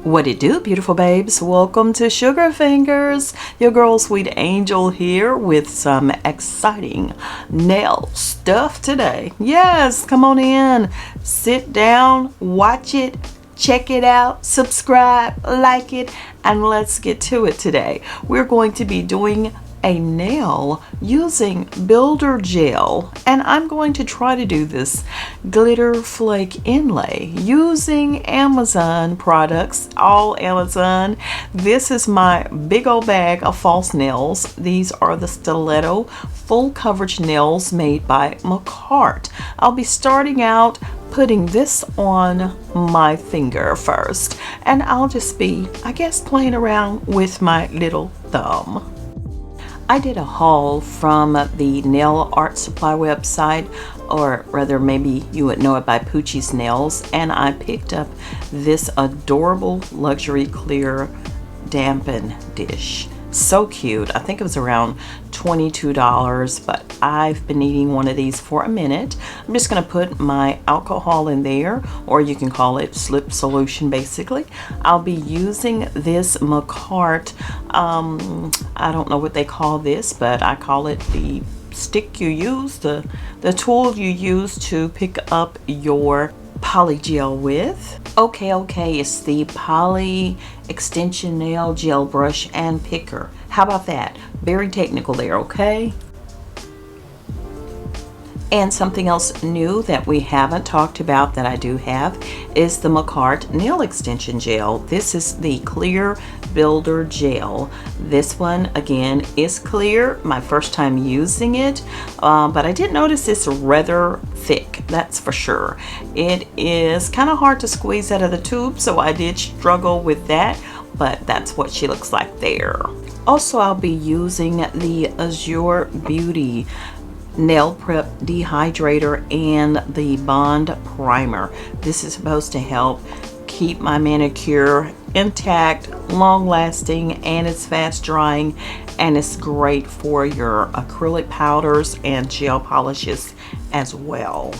What it do, beautiful babes? Welcome to Sugar Fingers. Your girl Sweet Angel here with some exciting nail stuff today. Yes, come on in, sit down, watch it, check it out, subscribe, like it, and let's get to it today. We're going to be doing a nail using builder gel, and I'm going to try to do this glitter flake inlay using Amazon products, all Amazon. This is my big old bag of false nails. These are the stiletto full coverage nails made by Makartt. I'll be starting out putting this on my finger first, and I'll just be, I guess, playing around with my little thumb. I did a haul from the nail art supply website, or rather maybe you would know it by Poochie's Nails, and I picked up this adorable luxury clear dampen dish. So cute. I think it was around $22, but I've been needing one of these for a minute. I'm just going to put my alcohol in there, or you can call it slip solution basically. I'll be using this Makartt, I don't know what they call this, but I call it the stick you use, the tool you use to pick up your PolyGel with. Okay, it's the Poly Extension Nail Gel Brush and Picker. How about that? Very technical there, okay? And something else new that we haven't talked about that I do have is the Makartt Nail Extension Gel. This is the Clear Builder Gel. This one, again, is clear. My first time using it, but I did notice it's rather thick, that's for sure. It is kind of hard to squeeze out of the tube, so I did struggle with that, but that's what she looks like there. Also, I'll be using the Azure Beauty Nail Prep Dehydrator and the Bond Primer. This is supposed to help keep my manicure intact, long lasting, and it's fast drying, and it's great for your acrylic powders and gel polishes as well.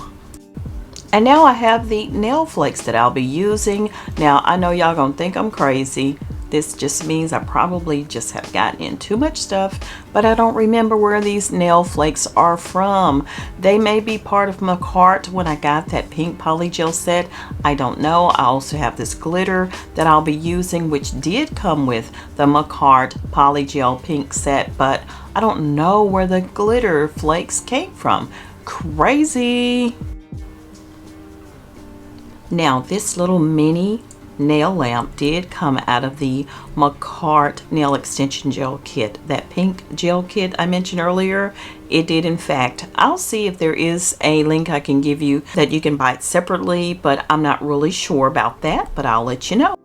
And now I have the nail flakes that I'll be using. Now I know y'all gonna think I'm crazy. This just means I probably just have gotten in too much stuff, but I don't remember where these nail flakes are from. They may be part of Makartt when I got that pink polygel set. I don't know. I also have this glitter that I'll be using, which did come with the Makartt polygel pink set, but I don't know where the glitter flakes came from. Crazy. Now this little mini nail lamp did come out of the Makartt nail extension gel kit. That pink gel kit I mentioned earlier, it did in fact. I'll see if there is a link I can give you that you can buy it separately, but I'm not really sure about that, but I'll let you know.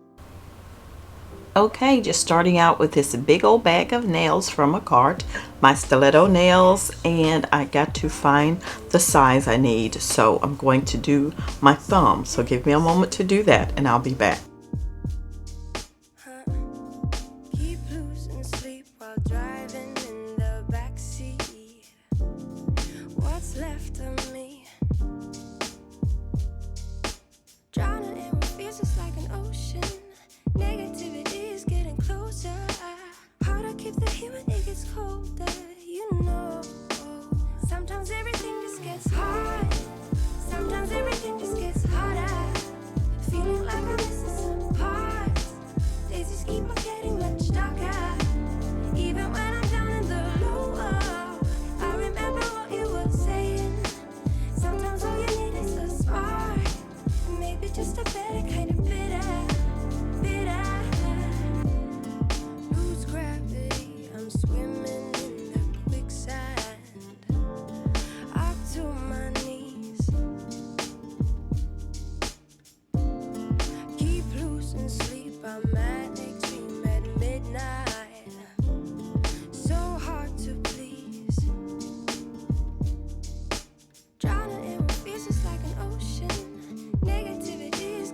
Okay, just starting out with this big old bag of nails from Makartt, my stiletto nails, and I got to find the size I need, so I'm going to do my thumb. So give me a moment to do that, and I'll be back. Keep losing sleep while driving in the backseat. What's left of me? Drowning in what feels just like an ocean. Negativity is getting closer. Hard to keep the heat when it gets colder, you know. Sometimes everything just gets hard. Sometimes everything just gets harder. Feeling like I'm missing some parts. Days just keep on getting much darker. Even when I'm down in the low, I remember what you were saying. Sometimes all you need is a spark, and maybe just a better kind of bitter. Lose gravity, I'm swimming in the quicksand. Up to my knees. Keep losing sleep, I'm manic dream at midnight. So hard to please. Drowning in what feels just like an ocean. Negativity is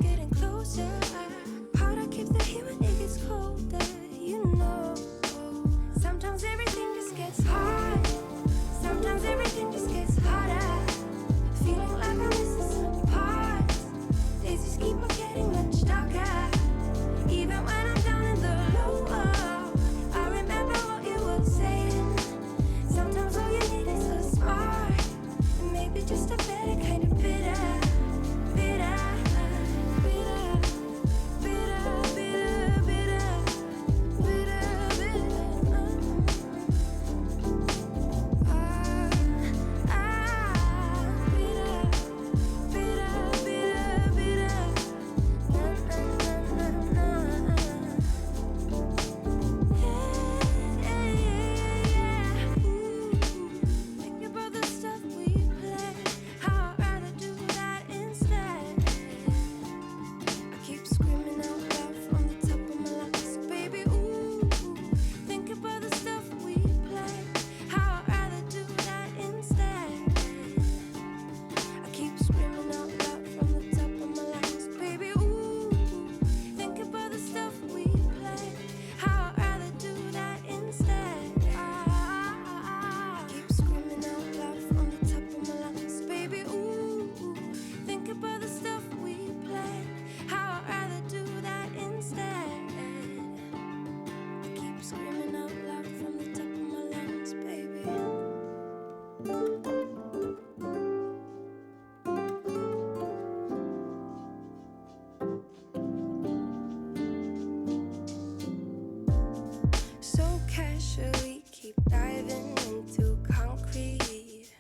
keep diving into concrete.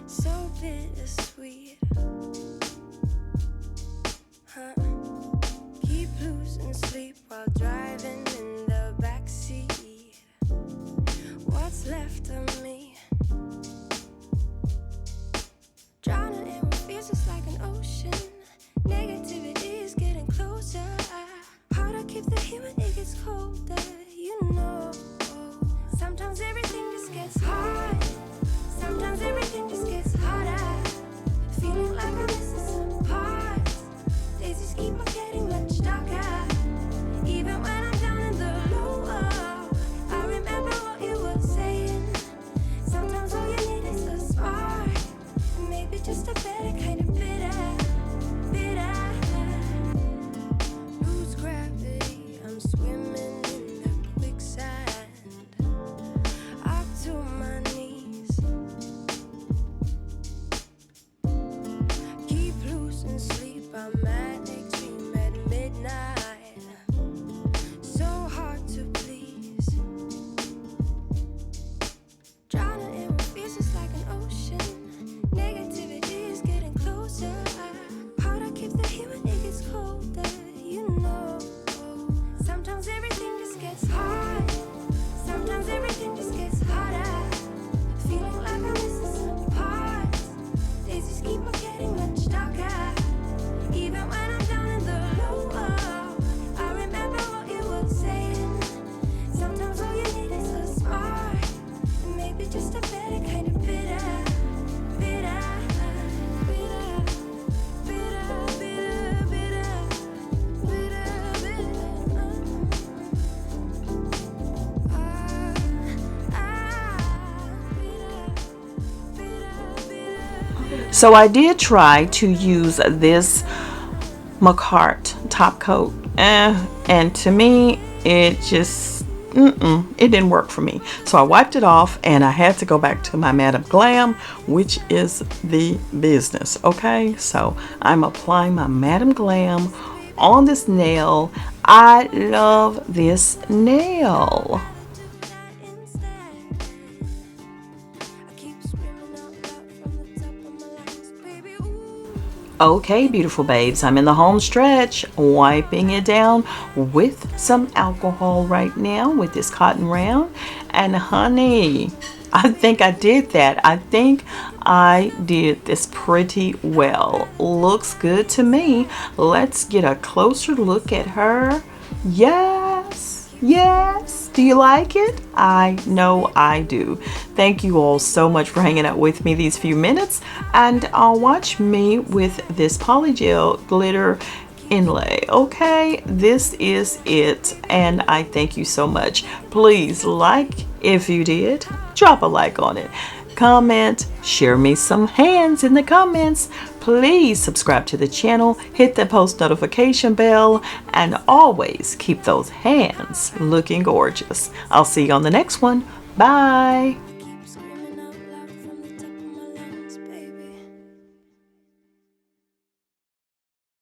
So bittersweet. Huh? Keep losing sleep while driving in the backseat. What's left of me? Drowning in what feels just like an ocean. Negativity is getting closer. Hard to keep the heat when it gets colder. You know, sometimes everything just gets hard. Sometimes everything just gets harder. Feeling like I'm missing some parts. Days just keep on getting much darker. Even when I'm down in the low, I remember what you were saying. Sometimes all you need is a spark. Maybe just a better kind of bitter. Lose gravity, I'm swimming in the quicksand. Up to my knees. Keep losing sleep, I'm manic dream at midnight. So hard to please. Drowning in what feels just like an ocean. Negativity is getting closer. Hard to keep the heat when it gets colder. You know, sometimes everything just gets hard. Sometimes everything just gets harder. Feeling like I'm missing some parts. Days just keep on getting much darker. Even when I'm down in the low, I remember what you were saying. Sometimes all you need is a spark. Maybe just a better kind of bitter. Bitter, bitter, bitter, bitter, bitter, bitter, bitter. So I did try to use this Makartt top coat, and to me it just it didn't work for me. So I wiped it off and I had to go back to my Madam Glam, which is the business. Okay, so I'm applying my Madam Glam on this nail. I love this nail. Okay, beautiful babes, I'm in the home stretch, wiping it down with some alcohol right now with this cotton round. And honey, I think I did that. I think I did this pretty well. Looks good to me. Let's get a closer look at her. Yes, yes. Do you like it? I know I do. Thank you all so much for hanging out with me these few minutes, and watch me with this PolyGel glitter inlay. Okay, this is it, and I thank you so much. Please like if you did, drop a like on it, comment, share me some hands in the comments. Please subscribe to the channel, hit the post notification bell, and always keep those hands looking gorgeous. I'll see you on the next one. Bye.